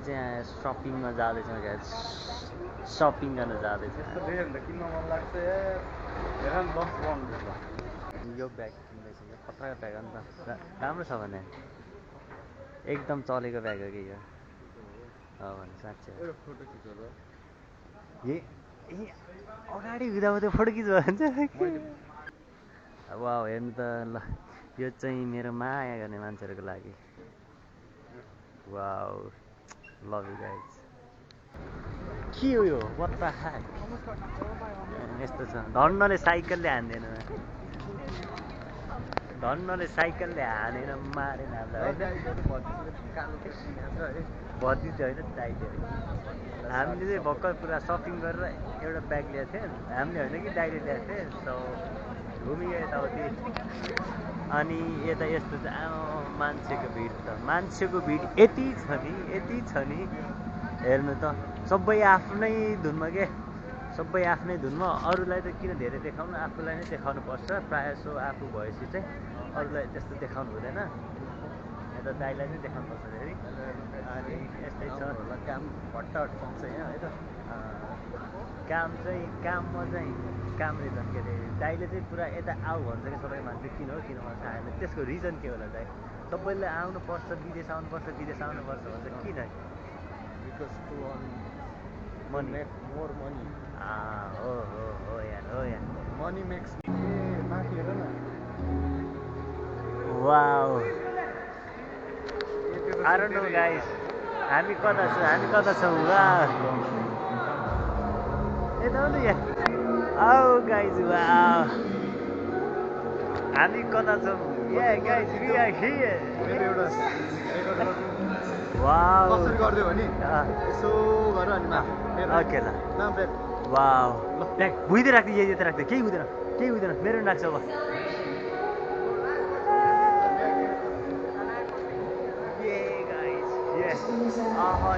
चाहिँ सपिङमा जाँदैछौँ guys shopping गर्न जाँदैछौँ किन्न मन लाग्छ हेर न 10 पाउन्ड यो ब्याग किन्दैछु यो खतरा ब्याग अन्त राम्रो छ भने एकदम चलेको ब्याग हो कि यो भने साँच्चै एउटा फोटो खिच्नु ल ए अगाडि हुँदा त्यो फोटो खिच्नु भन्छ अब हेर्नु त ल यो चाहिँ मेरो माया गर्ने मान्छेहरूको लागि वाउ लभ यु गाइज के हो यो व्हाट द हेक यस्तो छ धन्नले साइकलले हान्दैन धन्नले साइकलले हानेर मारेन भतिज होइन दाइले हामीले चाहिँ भर्खर पुरा सपिङ गरेर एउटा ब्याग ल्याएको थियौँ हामीले होइन कि दाइले ल्याएको थिएँ सो घुमियो यताउति अनि यता यस्तो चाहिँ मान्छेको भिड त मान्छेको भिड यति छ नि हेर्नु त सबै आफ्नै धुनमा के सबै आफ्नै धुनमा अरूलाई त किन धेरै देखाउनु आफूलाई नै देखाउनु पर्छ प्रायः सो आफू भएपछि चाहिँ अरूलाई त्यस्तो देखाउनु हुँदैन यता दाइलाई नै देखाउनु पर्छ धेरै अनि यस्तै छ काम भट्ट पाउँछ यहाँ है त काम काममा चाहिँ काम रिजन के अरे दाइले चाहिँ पुरा यता आऊ भन्छ कि सबै मान्छे किन भन्छ हामीले त्यसको रिजन के होला दाइ सबैले आउनुपर्छ विदेश आउनुपर्छ भन्छ किन because to earn make more money हो यार money makes माथि हेर न wow I don't know guys हामी कता छौँ यता आउनु यहाँ आऊ गाइज वाउ हामी कता छौँ गाइज we are here मेरो एउटा रेकर्ड गर्नु वाउ कसरी गर्दियो भने यसो गर अनि माथि ओके ल नाम ब्याग वाउ ब्याग भुइँदै राख्दै यता राख्दै केही हुँदैन मेरो पनि राख्छ अब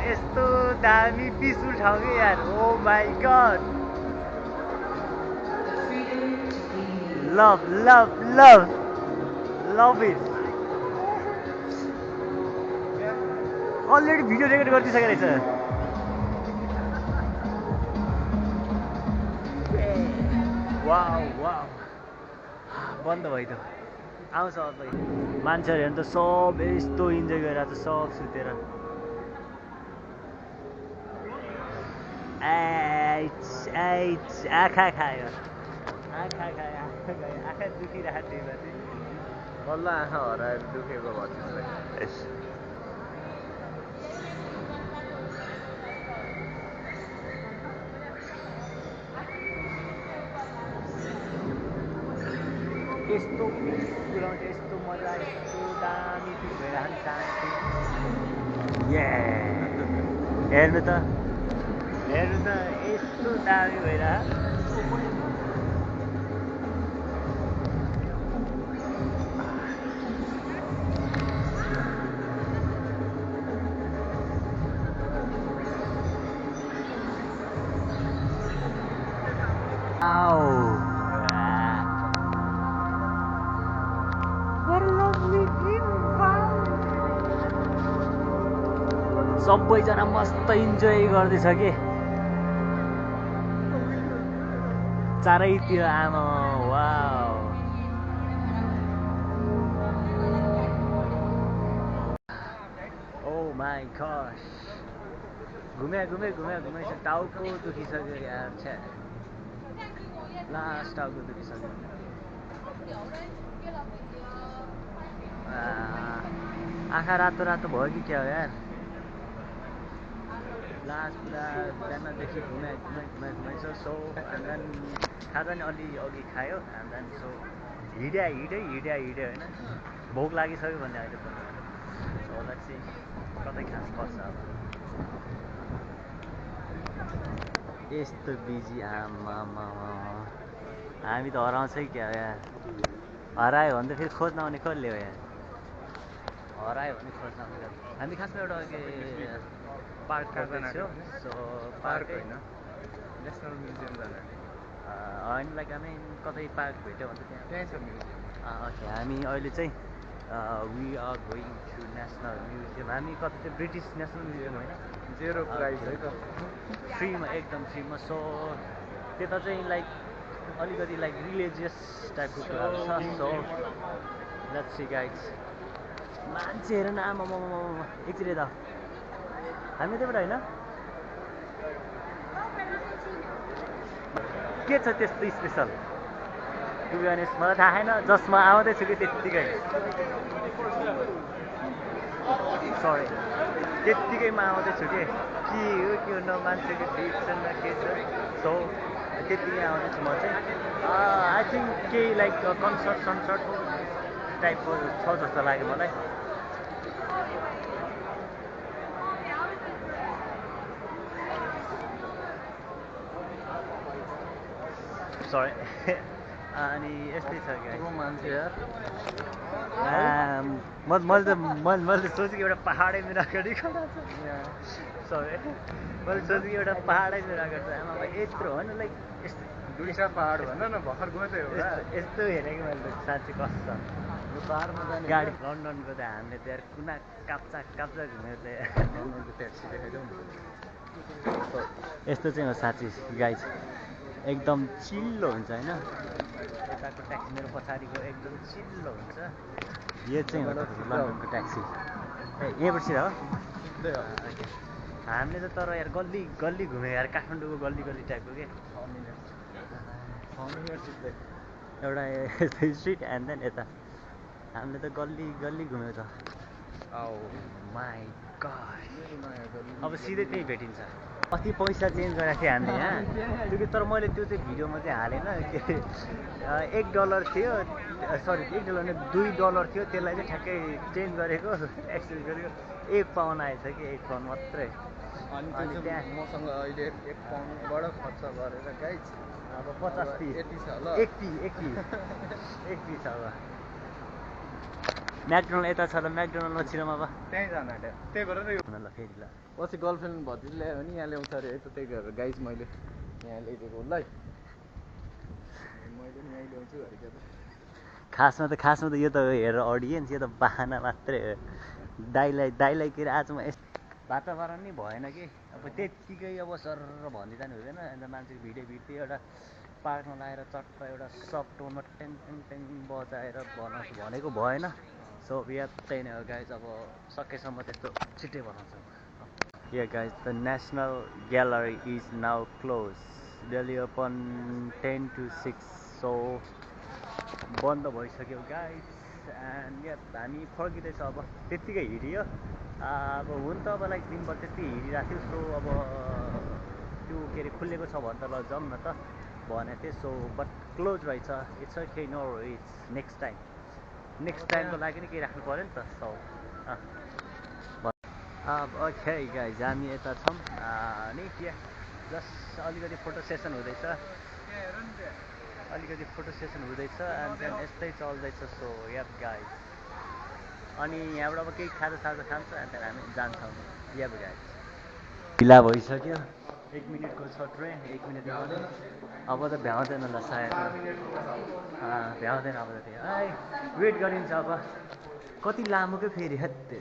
यस्तो दामी पिसफुल ठाउँ कि यार oh my God love it already video record गरिदिइसकेको रहेछ वाउ बन्द भयो त आउँछ अब मान्छेहरू हेर्नु त सब यस्तो इन्जोय गरिरहेको छ सब सुतेर आँखा खायो आँखा दुखिरहेको थियो माथि बल्ल आँखा हराएर दुखेको भन्छ यस्तो कुरामा चाहिँ यस्तो मजा यस्तो दामी फिल भइरहेको शान्ति हेर्नु त यस्तो दामी भइरहेको सबैजना मस्त इन्जोय गर्दैछ कि चारैतिर आमा वाउ ओ माई गॉड घुमे टाउको दुखिसक्यो यार छ्या लास्ट टाउको दुखिसक्यो आँखा रातो भयो कि क्या हो यार लास्ट पुरा बिहानदेखि घुमाइछ सो हामीलाई खाजा नि अलि अघि खायो हामीलाई सो हिँड्या होइन भोक लागिसक्यो भन्ने अहिले पनि सो होला चाहिँ कतै खास पर्छ अब यस्तो बिजी आमा हामी त हराउँछै क्या यार हरायो भने त फेरि खोज्न आउने कसले हो यार हरायो भने खोज्न आउने हामी खासमा एउटा पार्क गर्दैछौँ सो पार्क होइन नेसनल म्युजियम जाने होइन लाइक हामी कतै पार्क भेट्यो भने त त्यहाँ छ म्युजियम ओके हामी अहिले चाहिँ we are going to national museum हामी कति ब्रिटिस नेसनल म्युजियम होइन जेरो प्राइस है त फ्रीमा एकदम फ्रीमा सो त्यता चाहिँ लाइक अलिकति लाइक रिलिजियस टाइपको कुराहरू छ सो लेट्स सी गाइज मान्छे हेर न आमा एकचोटि त हामी त्यहीबाट होइन के छ त्यस्तो स्पेसल टु बी अनेस्ट मलाई थाहा छैन जसमा आउँदैछु कि त्यत्तिकै सरी त्यत्तिकैमा आउँदैछु के हो न मान्छेको भिड छ न के छ सो त्यत्तिकै आउँदैछु म चाहिँ आई थिङ्क केही लाइक कन्सर्ट टाइपको छ जस्तो लाग्यो मलाई सरी अनि यस्तै छ क्या मान्छे यार मैले सोचेको एउटा पहाडै मेरो अगाडि खडा छ सरी मैले सोचेको एउटा पहाडै मेरो अगाडि छ आमा यत्रो होइन लाइक यस्तो दुईटा पहाड भन न भर्खर गयो त एउटा यस्तो हेरेको मैले साँच्चै कस्तो यो पहाडमा जाने गाडी लन्डनको त हामीले त्यहाँ कुना काप्चा घुमेको त्यहाँ लन्डनको ट्याक्सी देखाइदेऊ न यस्तो चाहिँ हो साँच्ची गाइज एकदम चिल्लो हुन्छ होइन यताको ट्याक्सी मेरो पछाडिको एकदम चिल्लो हुन्छ यो चाहिँ हो लन्डनको ट्याक्सी यहीँबाट सिधा हो हामीले त तर यार गल्ली घुम्यो यार काठमाडौँको गल्ली टाइपको के 6 मिनट एउटा स्ट्रिट एन्ड देन यता हामीले त गल्ली घुम्यो त माई गड अब सिधै त्यही भेटिन्छ अस्ति पैसा चेन्ज गरेको थिएँ हामीले यहाँ त्यो तर मैले त्यो चाहिँ भिडियोमा चाहिँ हालेन के $1 थियो सरी $1 नै $2 थियो त्यसलाई चाहिँ ठ्याक्कै चेन्ज गरेको एक्सचेन्ज गरेको 1 पाउन्ड आएछ कि 1 पाउन्ड मात्रै अनि त्यहाँ मसँग अहिले 1 पाउन्डबाट खर्च गरेर गाइज अब 50 पिस यति छ ल 1 पिस अब म्याकडोनल्ड यता छ र म्याकडोनल्डमा छिरोमा अब त्यहीँ जान आँट्यो त्यही भएर यो ल फेरि ल पछि गर्लफ्रेन्ड भतिज ल्यायो भने यहाँ ल्याउँछ अरे है त त्यही गरेर गाइज मैले यहाँ ल्याइदिएको उसलाई मैले पनि यहीँ ल्याउँछु अरे क्या त खासमा त यो त हेर अडियन्स यो त बाहना मात्रै हो दाइलाई के अरे आज म वातावरण नै भएन कि अब त्यत्तिकै अब सर भनिदिँदा हुँदैन अन्त मान्छेको भिडियो एउटा पार्कमा लगाएर चट्ट एउटा सब टोनमा टेङ बजाएर बनाउँछु भनेको भएन सो या त्यही नै हो गाइज अब सकेसम्म त्यस्तो छिट्टै बनाउँछ या guys the national gallery is now close daily open 10 to 6 so बन्द भइसक्यो गाइज एन्ड या हामी फर्किँदैछ अब त्यत्तिकै हिँडियो अब हुन त अब लाइक दिनभर त्यति हिँडिरहेको थियो सो अब त्यो के अरे खुलेको छ भने त ल जाउँ न त भनेको थिएँ सो बट क्लोज रहेछ it's okay no it's next टाइमको लागि नि केही राख्नु पऱ्यो नि त सो अब ओके गाइज हामी यता छौँ नि त्यहाँ जस्ट अलिकति फोटो सेसन हुँदैछ एन्ड देन यस्तै चल्दैछ सो याप गाइज अनि यहाँबाट अब केही खाजा खान्छ एन्ड देन हामी जान्छौँ याप गाइज ढिला भइसक्यो 1 मिनटको छ ट्रेन 1 मिनट अब त भ्याउँदैन ल सायद भ्याउँदैन अब त त्यो वेट गरिन्छ अब कति लामोकै फेरि हत्ते